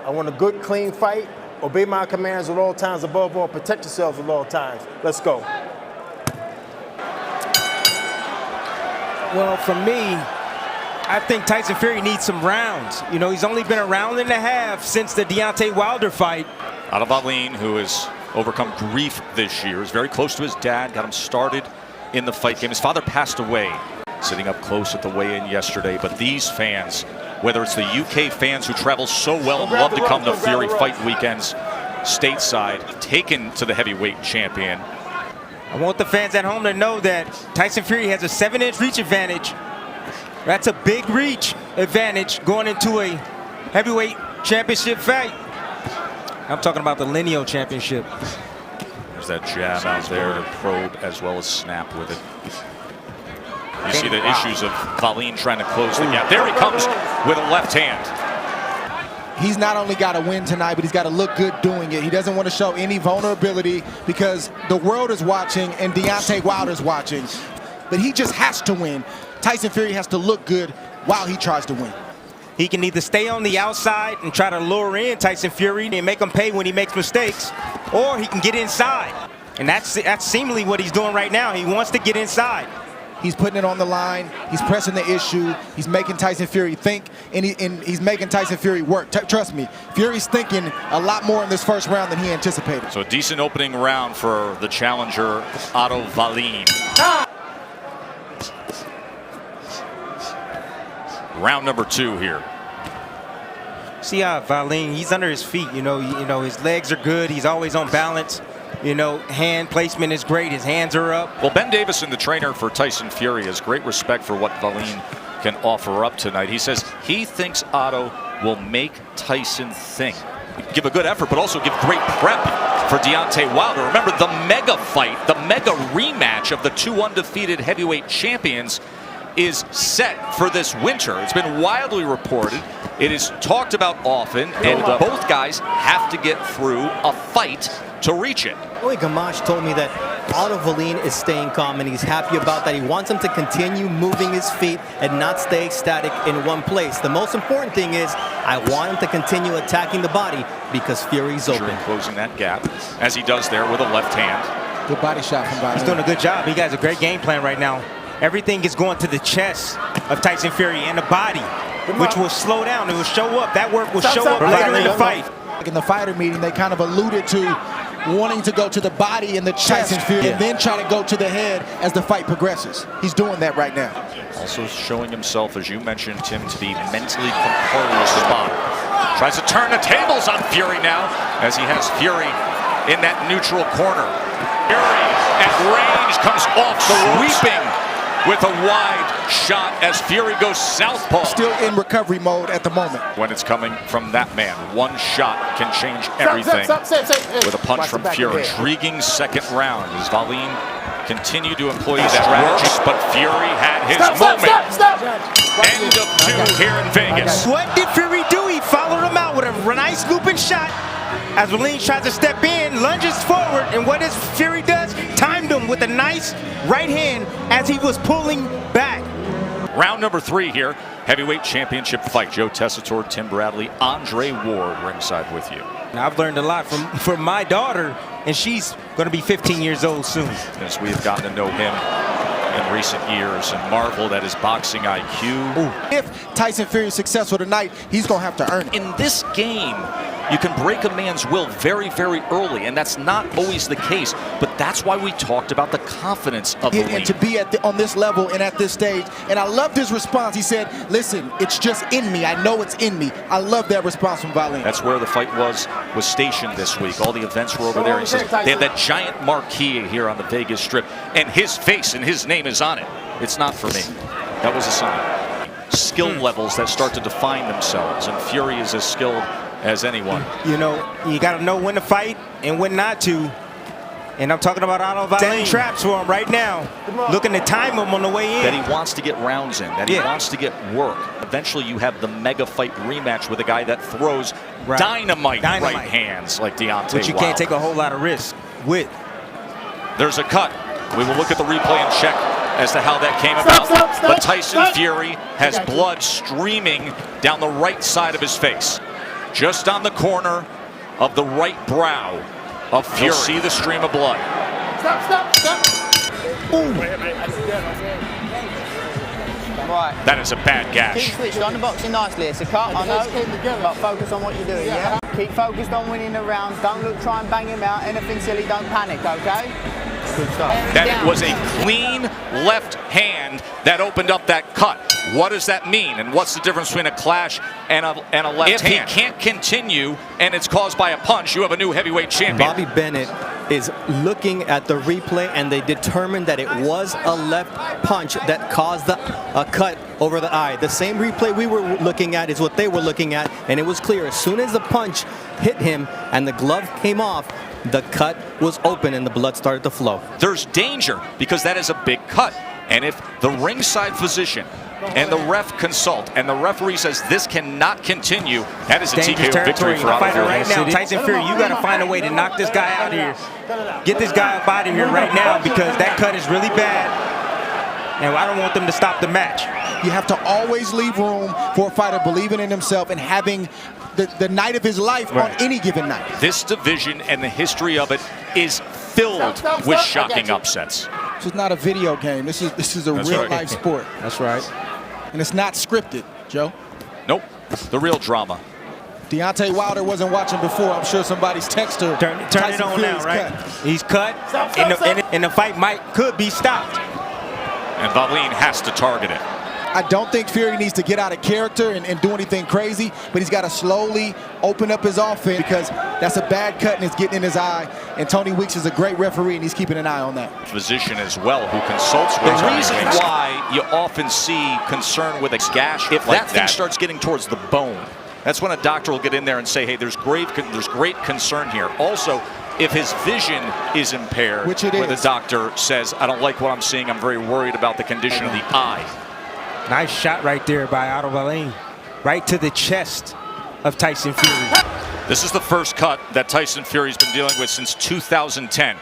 I want a good, clean fight. Obey my commands at all times. Above all, protect yourselves at all times. Let's go. Well, for me, I think Tyson Fury needs some rounds. You know, he's only been a round and a half since the Deontay Wilder fight. Otto, who has overcome grief this year, is very close to his dad, got him started in the fight game. His father passed away, sitting up close at the weigh-in yesterday. But these fans, whether it's the UK fans who travel so well and love to come to Fury fight weekends stateside, taken to the heavyweight champion. I want the fans at home to know that Tyson Fury has a 7-inch reach advantage. That's a big reach advantage going into a heavyweight championship fight. I'm talking about the lineal championship. There's that jab out there to probe as well as snap with it. You see the issues of Wallin trying to close the gap. There he comes with a left hand. He's not only got to win tonight, but he's got to look good doing it. He doesn't want to show any vulnerability because the world is watching and Deontay Wilder's watching. But he just has to win. Tyson Fury has to look good while he tries to win. He can either stay on the outside and try to lure in Tyson Fury and make him pay when he makes mistakes, or he can get inside. And that's seemingly what he's doing right now. He wants to get inside. He's putting it on the line. He's pressing the issue. He's making Tyson Fury think, and he's making Tyson Fury work. Trust me, Fury's thinking a lot more in this first round than he anticipated. So a decent opening round for the challenger, Otto Wallin. Round number 2 here. See how Wallin, he's under his feet. You know, his legs are good. He's always on balance. You know, hand placement is great. His hands are up. Well, Ben Davison, the trainer for Tyson Fury, has great respect for what Wallin can offer up tonight. He says he thinks Otto will make Tyson think. Give a good effort, but also give great prep for Deontay Wilder. Remember, the mega fight, the mega rematch of the 2 undefeated heavyweight champions is set for this winter. It's been widely reported. It is talked about often, and both guys have to get through a fight to reach it. Gamache told me that Otto Wallin is staying calm and he's happy about that. He wants him to continue moving his feet and not stay static in one place. The most important thing is I want him to continue attacking the body because Fury's open. Closing that gap as he does there with a left hand. Good body shot from Wallin. He's doing a good job. He has a great game plan right now. Everything is going to the chest of Tyson Fury and the body, which will slow down. It will show up. That work will show up later in the fight. In the fighter meeting, they kind of alluded to wanting to go to the body and the chest and then try to go to the head as the fight progresses. He's doing that right now. Also showing himself, as you mentioned, Tim, to be mentally composed. Spot. Tries to turn the tables on Fury now as he has Fury in that neutral corner. Fury at range comes off the sweeping with a wide shot as Fury goes southpaw. Still in recovery mode at the moment. When it's coming from that man, one shot can change everything. With a punch from Fury. Intriguing second round as Wallin continued to employ his strategies, but Fury had his moment. End of 2 here in Vegas. What did Fury do? He followed him out with a nice looping shot. As Wallin tries to step in, lunges forward, and what does Fury does? Timed him with a nice right hand as he was pulling back. Round number 3 here, heavyweight championship fight. Joe Tessitore, Tim Bradley, Andre Ward ringside with you. Now, I've learned a lot from my daughter, and she's going to be 15 years old soon. As we have gotten to know him in recent years and marveled at his boxing IQ. Ooh. If Tyson Fury is successful tonight, he's going to have to earn it. In this game, you can break a man's will very, very early, and that's not always the case. But that's why we talked about the confidence of Wallin. And to be on this level and at this stage. And I loved his response. He said, listen, it's just in me. I know it's in me. I love that response from Wallin. That's where the fight was stationed this week. All the events were over there. He says they have that giant marquee here on the Vegas Strip, and his face and his name is on it. It's not for me. That was a sign. Skill levels that start to define themselves, and Fury is as skilled as anyone. You know, you got to know when to fight and when not to. And I'm talking about Otto Wallin. Setting traps for him right now. Looking to time him on the way in. That he wants to get rounds in. That he wants to get work. Eventually you have the mega fight rematch with a guy that throws dynamite right hands like Deontay But you can't take a whole lot of risk with. There's a cut. We will look at the replay and check as to how that came about. But Tyson Fury has blood streaming down the right side of his face. just on the corner of the right brow of Fury. You'll see the stream of blood. Right. That is a bad gash. Keep switched on the boxing nicely. It's a cut, I know, but focus on what you're doing, yeah? Keep focused on winning the rounds. Don't look, try and bang him out. Anything silly, don't panic, okay? Good stuff. That was a clean left hand that opened up that cut. What does that mean? And what's the difference between a clash and a left hand? If he can't continue and it's caused by a punch, you have a new heavyweight champion. Bobby Bennett is looking at the replay, and they determined that it was a left punch that caused a cut over the eye. The same replay we were looking at is what they were looking at, and it was clear. As soon as the punch hit him and the glove came off, the cut was open and the blood started to flow. There's danger because that is a big cut. And if the ringside physician and the ref consult and the referee says this cannot continue, that is a TKO victory for Otto. Right now, Tyson Fury, you got to find a way to knock this guy out of here. Get this guy up out of here right now because that cut is really bad. And I don't want them to stop the match. You have to always leave room for a fighter believing in himself and having the night of his life on any given night. This division and the history of it is filled with shocking upsets. This is not a video game. This is a real life sport. That's right. And it's not scripted, Joe. Nope. The real drama. Deontay Wilder wasn't watching before. I'm sure somebody's texted her. Turn it on now, right? He's cut, and the fight could be stopped. And Wallin has to target it. I don't think Fury needs to get out of character and do anything crazy, but he's got to slowly open up his offense because that's a bad cut and it's getting in his eye. And Tony Weeks is a great referee and he's keeping an eye on that. Physician as well who consults with the reason why you often see concern with a gash if that thing starts getting towards the bone. That's when a doctor will get in there and say, hey, there's great concern here. Also, if his vision is impaired, which it where is, the doctor says, I don't like what I'm seeing, I'm very worried about the condition of the eye. Nice shot right there by Otto Wallin, right to the chest of Tyson Fury. This is the first cut that Tyson Fury's been dealing with since 2010.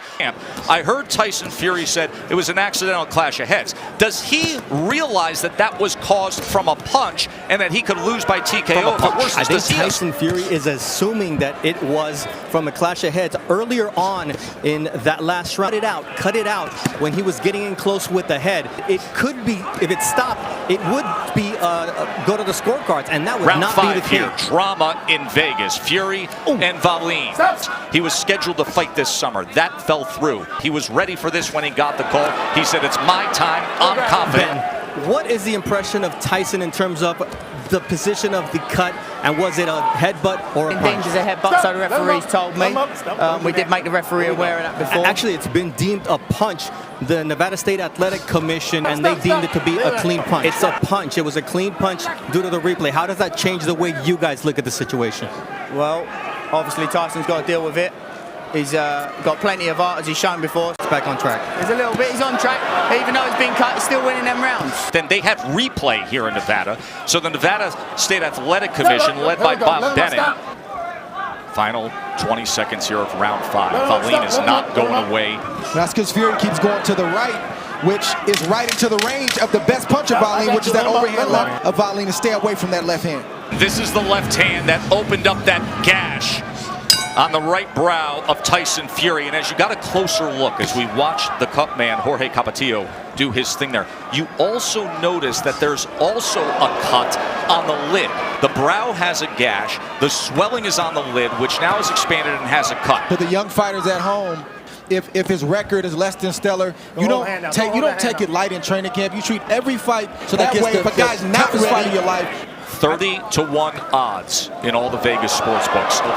I heard Tyson Fury said it was an accidental clash of heads. Does he realize that that was caused from a punch and that he could lose by TKO if it worsens? I think Tyson Fury is assuming that it was from a clash of heads earlier on in that last round. Cut it out when he was getting in close with the head. It could be, if it stopped, it would be go to the scorecards, and that would round not 5 be the here. case. Drama in Vegas. Fury and Wallin. He was scheduled to fight this summer. That fell through. He was ready for this when he got the call. He said, it's my time. I'm confident. Ben, what is the impression of Tyson in terms of the position of the cut, and was it a headbutt or a punch? Danger's a headbutt, so the referees told me. We did make the referee aware of that before. Actually, it's been deemed a punch. The Nevada State Athletic Commission, and they deemed it to be a clean punch. It's a punch. It was a clean punch due to the replay. How does that change the way you guys look at the situation? Well, obviously Tyson's got to deal with it. He's got plenty of art, as he's shown before. It's back on track. There's a little bit. He's on track. Even though he's been cut, he's still winning them rounds. Then they have replay here in Nevada. So the Nevada State Athletic Commission, led by Bob Bennett. Final 20 seconds here of round 5. Wallin is not going away. That's because Fury keeps going to the right, which is right into the range of the best punch of Wallin, which is that overhand left of Wallin, to stay away from that left hand. This is the left hand that opened up that gash on the right brow of Tyson Fury. And as you got a closer look, as we watched the cut man, Jorge Capetillo, do his thing there, you also notice that there's also a cut on the lid. The brow has a gash. The swelling is on the lid, which now is expanded and has a cut. For the young fighters at home, if his record is less than stellar, you don't take it light in training camp. You treat every fight so that way if a guy's not ready of your life. 30-1 odds in all the Vegas sports books. 30-1.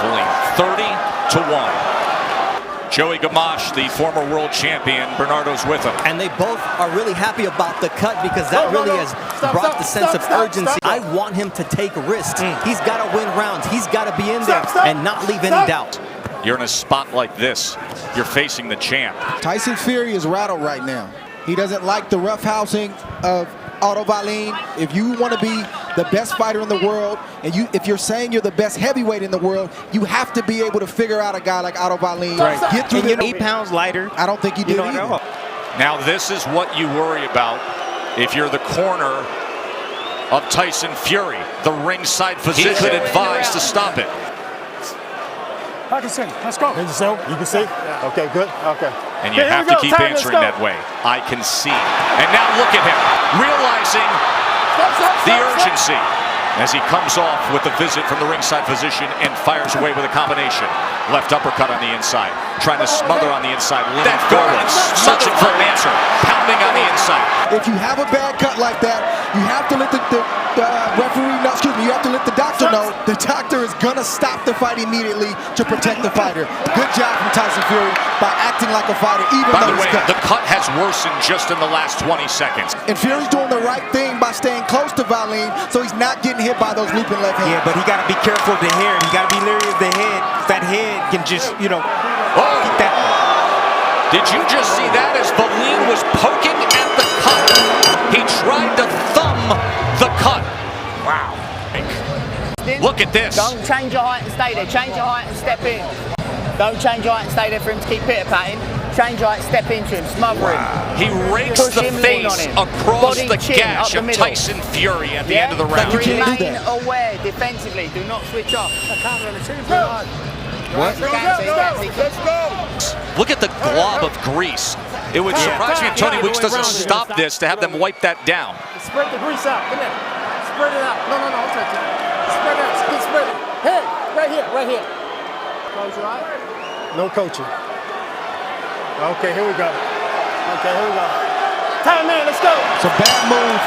Joey Gamache, the former world champion, Bernardo's with him. And they both are really happy about the cut because that really has brought the sense of urgency. I want him to take risks. He's got to win rounds. He's got to be in there and not leave any doubt. You're in a spot like this. You're facing the champ. Tyson Fury is rattled right now. He doesn't like the roughhousing of Otto Wallin. If you want to be the best fighter in the world, and if you're saying you're the best heavyweight in the world, you have to be able to figure out a guy like Otto Wallin. Get through the 8 pounds lighter. I don't think you do either. Now this is what you worry about if you're the corner of Tyson Fury. The ringside physician advised to stop it. Let's go. You can see? Okay, good. Okay. And you have to keep answering that way. I can see. And now look at him, realizing the urgency as he comes off with the visit from the ringside physician and fires away with a combination. Left uppercut on the inside, trying to smother on the inside. That forward, searching for an answer, pounding on the inside. If you have a bad cut like that, you have to let the referee know, excuse me, you have to let the doctor know. The doctor is gonna stop the fight immediately to protect the fighter. Good job from Tyson Fury by acting like a fighter, even By though the way, he's cut. the cut has worsened just in the last 20 seconds. And Fury's doing the right thing by staying close to Wallin, so he's not getting hit by those looping left hands. Yeah, but he got to be careful of the hair. He got to be leery of the head. That head can just, keep that. Did you just see that as Wallin was poking at the cut? He tried to thumb the cut. Wow. Look at this. Don't change your height and stay there. Change your height and step in. Don't change your height and stay there for him to keep pitter-patting. Change your height, step into him, smother him. He rakes Push the him, lean face on him. across Body, the chin, up gash the of middle. Tyson Fury at the end of the But round. you can't do Remain that. aware defensively. Do not switch off. What? Let's go. Look at the glob of grease. It would surprise me if Tony Weeks doesn't stop this to have them wipe that down. Spread the grease out. Come here. Spread it out. No, I'll touch it. Spread it out. Spread it. Hey, right here. Close your eyes. No coaching. Okay, here we go. Time, man, let's go. It's a bad move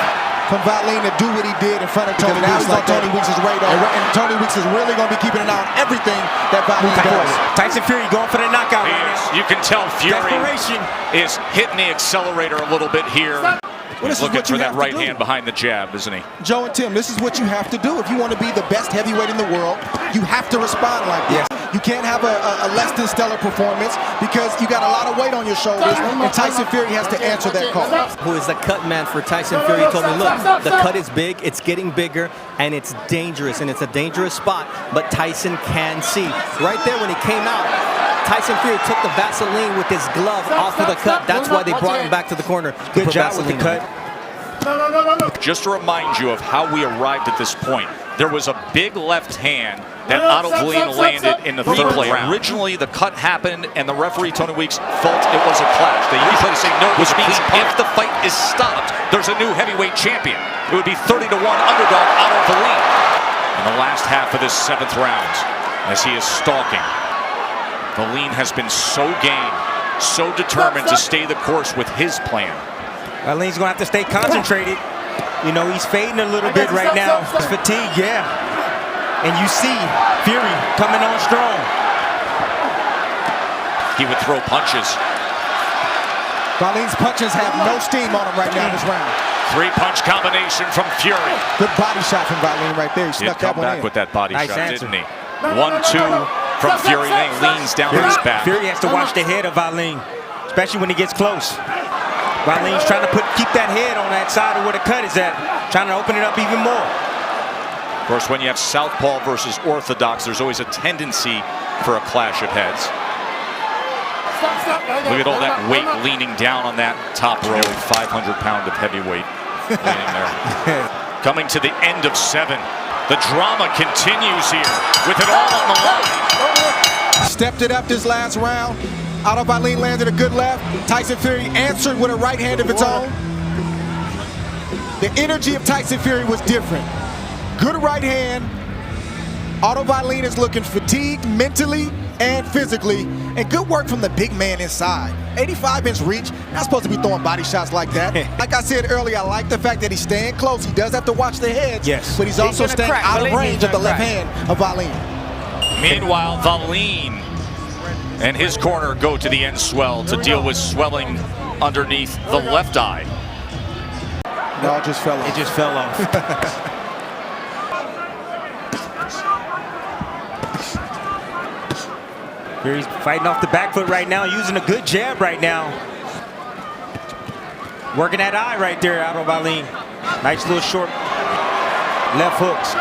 from Wallin to do what he did in front of Tony Weeks. Now he's on Tony Weeks' radar, and Tony Weeks is really going to be keeping an eye on everything that Wallin does. Tyson Fury going for the knockout. You can tell Fury Desperation. is hitting the accelerator a little bit here. Well, He's looking for that right hand behind the jab, isn't he? Joe and Tim, this is what you have to do. If you want to be the best heavyweight in the world, you have to respond like this. You can't have a less than stellar performance because you got a lot of weight on your shoulders, and Tyson Fury has to answer that call. Who is the cut man for Tyson Fury told me, look, the cut is big, it's getting bigger, and it's dangerous, and it's a dangerous spot, but Tyson can see. Right there when he came out, Tyson Fury took the Vaseline with his glove off of the cut. That's why they brought him back to the corner. Good job with the cut. Just to remind you of how we arrived at this point, there was a big left hand that Otto landed in the third round. Originally, the cut happened, and the referee, Tony Weeks, felt it was a clash. They usually say no, which means if the fight is stopped, there's a new heavyweight champion. It would be 30-1 underdog Otto Wallin in the last half of this 7th round as he is stalking. Wallin has been so game, so determined to stay the course with his plan. Wallin's going to have to stay concentrated. He's fading a little bit right now. He's fatigued, And you see Fury coming on strong. He would throw punches. Wallin's punches have no steam on him right now this round. 3-punch combination from Fury. Good body shot from Wallin right there. He He'd snuck that come one back in. with that body Nice shot, answer. didn't he? 1-2 from Fury. Then he leans down on his back. Fury has to watch the head of Wallin, especially when he gets close. Wallin's trying to keep that head on that side of where the cut is at, trying to open it up even more. Of course, when you have southpaw versus orthodox, there's always a tendency for a clash of heads. Look at all that weight leaning down on that top row. 500-pound of heavyweight leaning there. Coming to the end of 7. The drama continues here with it all on the line. Stepped it up this last round. Otto Wallin landed a good left. Tyson Fury answered with a right hand of its own. The energy of Tyson Fury was different. Good right hand. Otto Wallin is looking fatigued mentally and physically, and good work from the big man inside. 85-inch reach, not supposed to be throwing body shots like that. Like I said earlier, I like the fact that he's staying close. He does have to watch the heads, but he's also staying out of range of the left hand of Wallin. Meanwhile, Wallin and his corner go to the end swell to deal with swelling underneath the left eye. No, it just fell off. It just fell off. Fury's fighting off the back foot right now, using a good jab right now. Working that eye right there, Otto Wallin. Nice little short left hooks.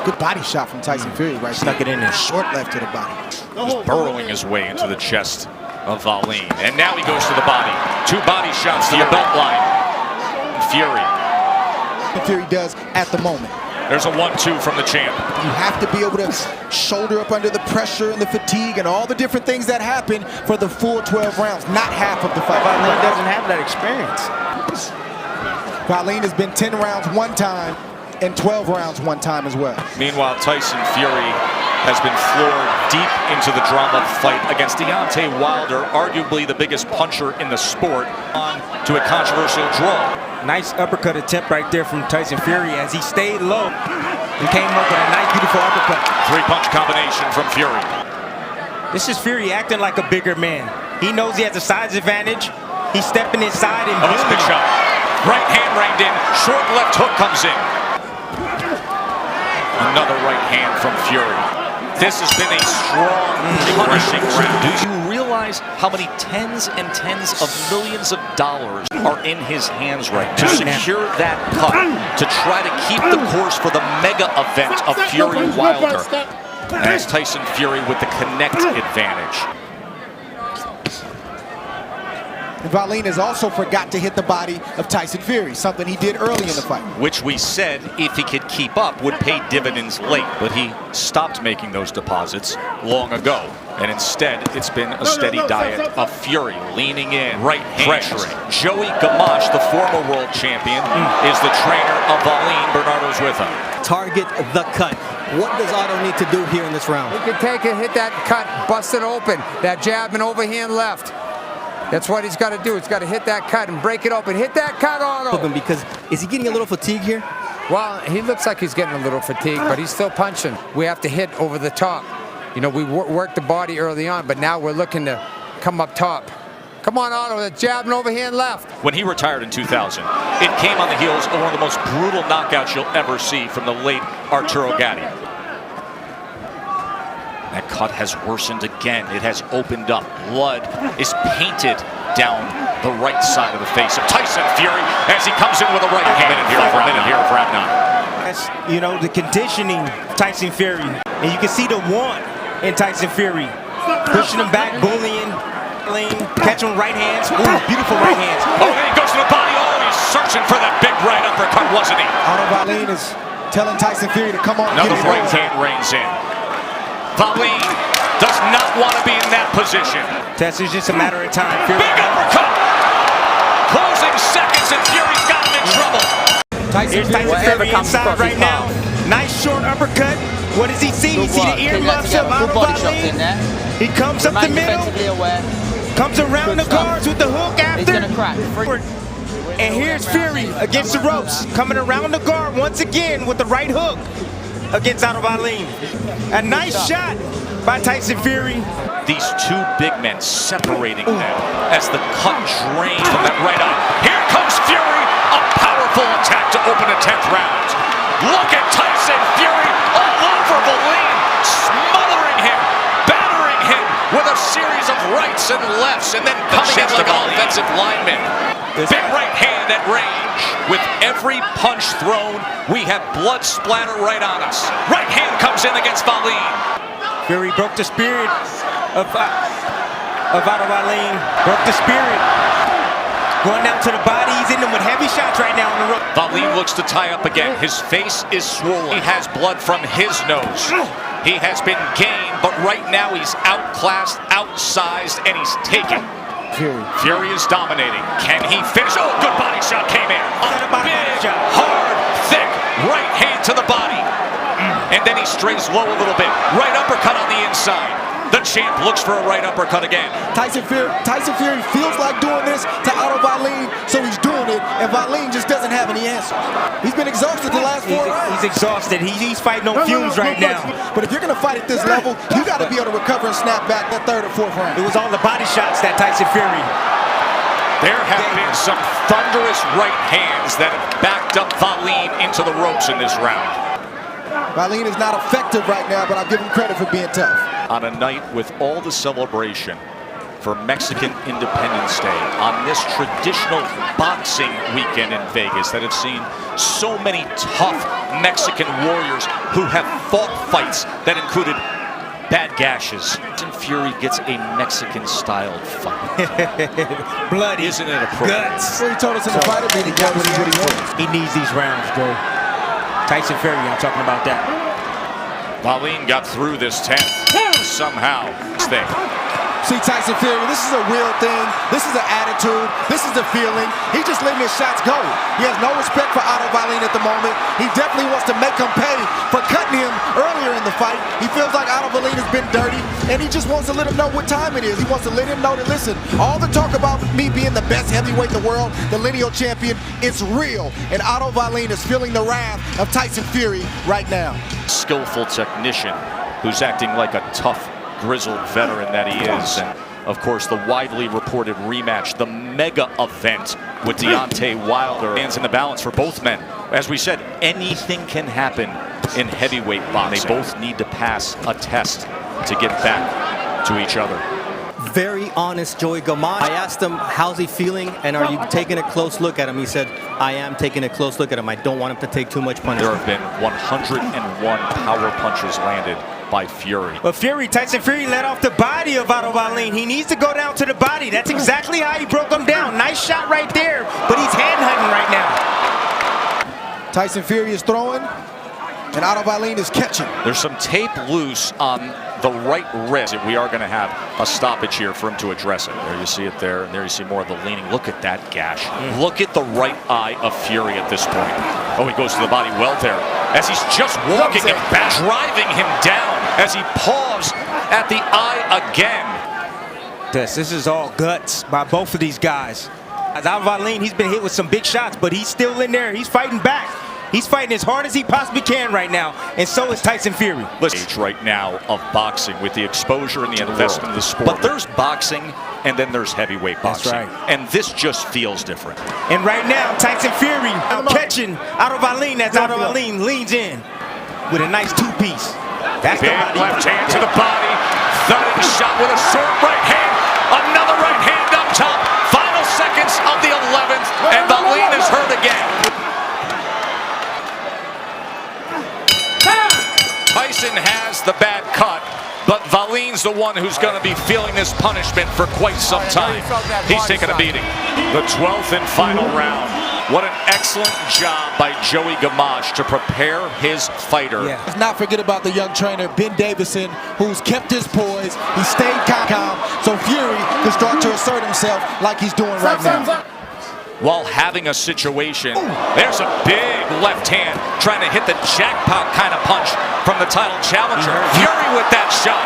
Good body shot from Tyson Fury right Snuck it in there. Short left to the body. Just burrowing his way into the chest of Wallin. And now he goes to the body. 2 body shots to your belt line. Fury. Fury does at the moment. There's a 1-2 from the champ. You have to be able to shoulder up under the pressure and the fatigue and all the different things that happen for the full 12 rounds, not half of the fight. Wallin doesn't have that experience. Wallin has been 10 rounds one time and 12 rounds one time as well. Meanwhile, Tyson Fury has been floored deep into the drama of the fight against Deontay Wilder, arguably the biggest puncher in the sport, on to a controversial draw. Nice uppercut attempt right there from Tyson Fury as he stayed low and came up with a nice, beautiful uppercut. 3-punch combination from Fury. This is Fury acting like a bigger man. He knows he has a size advantage. He's stepping inside and Oh, that's a big shot. Right hand reined in. Short left hook comes in. Another right hand from Fury. This has been a strong, punishing round. Do you realize how many tens and tens of millions of dollars are in his hands right now to secure that cut, to try to keep the course for the mega event of Fury Wilder? As Tyson Fury with the connect advantage. Wallin has also forgot to hit the body of Tyson Fury, something he did early in the fight. Which we said, if he could keep up, would pay dividends late. But he stopped making those deposits long ago. And instead, it's been a steady diet of Fury, leaning in, right hand, pressuring. Joey Gamache, the former world champion, is the trainer of Wallin. Bernardo's with him. Target the cut. What does Otto need to do here in this round? He can take it, hit that cut, bust it open. That jab and overhand left. That's what he's got to do. He's got to hit that cut and break it open. Hit that cut, Otto. Because is he getting a little fatigue here? Well, he looks like he's getting a little fatigued, but he's still punching. We have to hit over the top. You know, we worked the body early on, but now we're looking to come up top. Come on, Otto, the jab and overhand left. When he retired in 2000, it came on the heels of one of the most brutal knockouts you'll ever see from the late Arturo Gatti. That cut has worsened again. It has opened up. Blood is painted down the right side of the face of Tyson Fury as he comes in with a right hand. A minute here of round 9. That's, you know, the conditioning Tyson Fury. And you can see the want in Tyson Fury. Pushing him back, bullying, catching right hands. Ooh, beautiful right hands. Oh, and he goes to the body. Oh, he's searching for that big right uppercut, wasn't he? Otto Wallin is telling Tyson Fury to come on. Another right hand reigns in. Wallin does not want to be in that position. Tess, it's just a matter of time. Fury. Big uppercut! Closing seconds and Fury's got him in trouble. Here's Tyson Fury inside right now. Nice short uppercut. What does he see? He see the earmuffs of Otto Wallin. He comes up the middle. Comes around the guards with the hook after. He's gonna crack. And here's Fury against the ropes. Coming around the guard once again with the right hook against Otto Wallin. A nice shot by Tyson Fury. These two big men separating them as the cut drains from that right eye. Here comes Fury, a powerful attack to open the 10th round. Look at Tyson Fury all over Wallin, smothering him, battering him with a series of rights and lefts, and then coming in like an offensive lineman. Big right hand at range. With every punch thrown, we have blood splatter right on us. Right hand comes in against Wallin. Fury broke the spirit of Otto Wallin. Broke the spirit. Going down to the body. He's in them with heavy shots right now on the rope. Wallin looks to tie up again. His face is swollen. He has blood from his nose. He has been game, but right now he's outclassed, outsized, and he's taken. Fury is dominating. Can he finish? Oh, good body shot came in. Big, hard, thick right hand to the body. And then he strays low a little bit. Right uppercut on the inside. The champ looks for a right uppercut again. Tyson Fury feels like doing this to Otto Wallin, so he's doing it, and Wallin just doesn't have any answers. He's been exhausted the last 4 rounds. He's exhausted. He's fighting on fumes right now. But if you're going to fight at this level, you got to be able to recover and snap back that 3rd or 4th round. It was all the body shots that Tyson Fury. There have been some thunderous right hands that have backed up Wallin into the ropes in this round. Wallin is not effective right now, but I'll give him credit for being tough. On a night with all the celebration for Mexican Independence Day, on this traditional boxing weekend in Vegas that have seen so many tough Mexican warriors who have fought fights that included bad gashes. And Fury gets a Mexican-style fight. Blood, isn't it appropriate? Guts. Well, he told us in the fighter meeting that was what he wants. He needs these rounds, Joe. Tyson Fury, I'm talking about that. Wallin got through this 10th somehow. Stay. See, Tyson Fury, this is a real thing. This is an attitude. This is a feeling. He's just letting his shots go. He has no respect for Otto Wallin at the moment. He definitely wants to make him pay for cutting him earlier in the fight. He feels like Otto Wallin has been dirty, and he just wants to let him know what time it is. He wants to let him know that, listen, all the talk about me being the best heavyweight in the world, the lineal champion, it's real. And Otto Wallin is feeling the wrath of Tyson Fury right now. Skillful technician who's acting like a tough, grizzled veteran that he is. And of course, the widely reported rematch, the mega event with Deontay Wilder, stands in the balance for both men. As we said, anything can happen in heavyweight boxing. They both need to pass a test to get back to each other. Very honest Joey Gamache. I asked him, how's he feeling, and are you taking a close look at him? He said, I am taking a close look at him. I don't want him to take too much punishment. There have been 101 power punches landed by Fury. But Tyson Fury let off the body of Otto Wallin. He needs to go down to the body. That's exactly how he broke him down. Nice shot right there, but he's hand-hunting right now. Tyson Fury is throwing, and Otto Wallin is catching. There's some tape loose on the right wrist. We are going to have a stoppage here for him to address it. There you see it there, and there you see more of the leaning. Look at that gash. Look at the right eye of Fury at this point. Oh, he goes to the body well there. As he's just walking him back, driving him down as he paused at the eye again. This is all guts by both of these guys. As Otto Wallin, he's been hit with some big shots, but he's still in there. He's fighting back. He's fighting as hard as he possibly can right now, and so is Tyson Fury. Stage right now of boxing with the exposure and the investment of the sport. But there's boxing, and then there's heavyweight boxing. That's right. And this just feels different. And right now, Tyson Fury catching Otto Wallin as Otto Wallin leans in with a nice two-piece. That's big left hand to the body. Thudding shot with a short right hand. Another right hand up top. Final seconds of the 11th, and Wallin is hurt again. Tyson has the bad cut, but Wallin's the one who's going to be feeling this punishment for quite some time. He's taking a beating. The 12th and final round. What an excellent job by Joey Gamache to prepare his fighter. Let's not forget about the young trainer, Ben Davison, who's kept his poise. He stayed calm, so Fury can start to assert himself like he's doing right now. While having a situation, there's a big left hand trying to hit the jackpot kind of punch from the title challenger. Fury with that shot.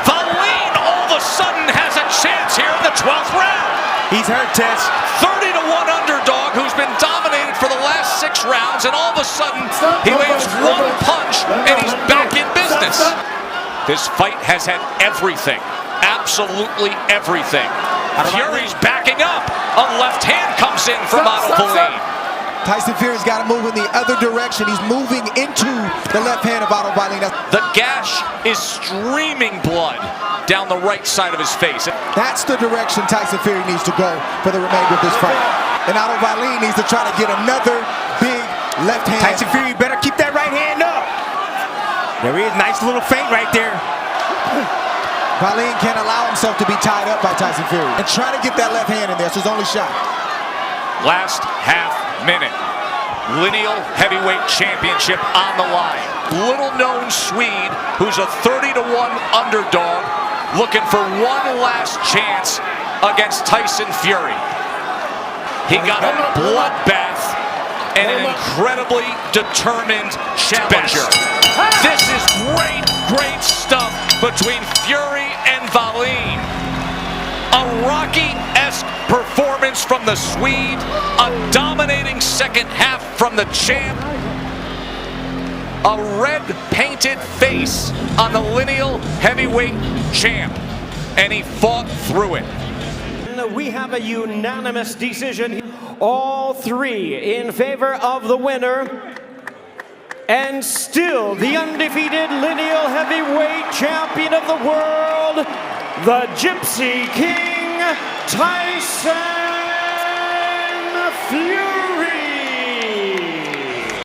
Wallin all of a sudden has a chance here in the 12th round. He's hurt, Tess. 30-1 underdog who's been dominated for the last 6 rounds, and all of a sudden he lands one punch and he's back in business. This fight has had everything, absolutely everything. Fury's backing up. A left hand comes in from Otto Wallin. Tyson Fury's got to move in the other direction. He's moving into the left hand of Otto Wallin. The gash is streaming blood down the right side of his face. That's the direction Tyson Fury needs to go for the remainder of this fight. And Otto Wallin needs to try to get another big left hand. Tyson Fury better keep that right hand up. There he is, nice little feint right there. Wallin can't allow himself to be tied up by Tyson Fury. And try to get that left hand in there. It's his only shot. Last half minute. Lineal heavyweight championship on the line. Little known Swede who's a 30-1 underdog looking for one last chance against Tyson Fury. He got a bloodbath and an incredibly determined challenger. This is great stuff between Fury and Wallin. A Rocky-esque performance from the Swede, a dominating second half from the champ, a red-painted face on the lineal heavyweight champ, and he fought through it. We have a unanimous decision, all 3 in favor of the winner, and still the undefeated lineal heavyweight champion of the world, the Gypsy King, Tyson Fury.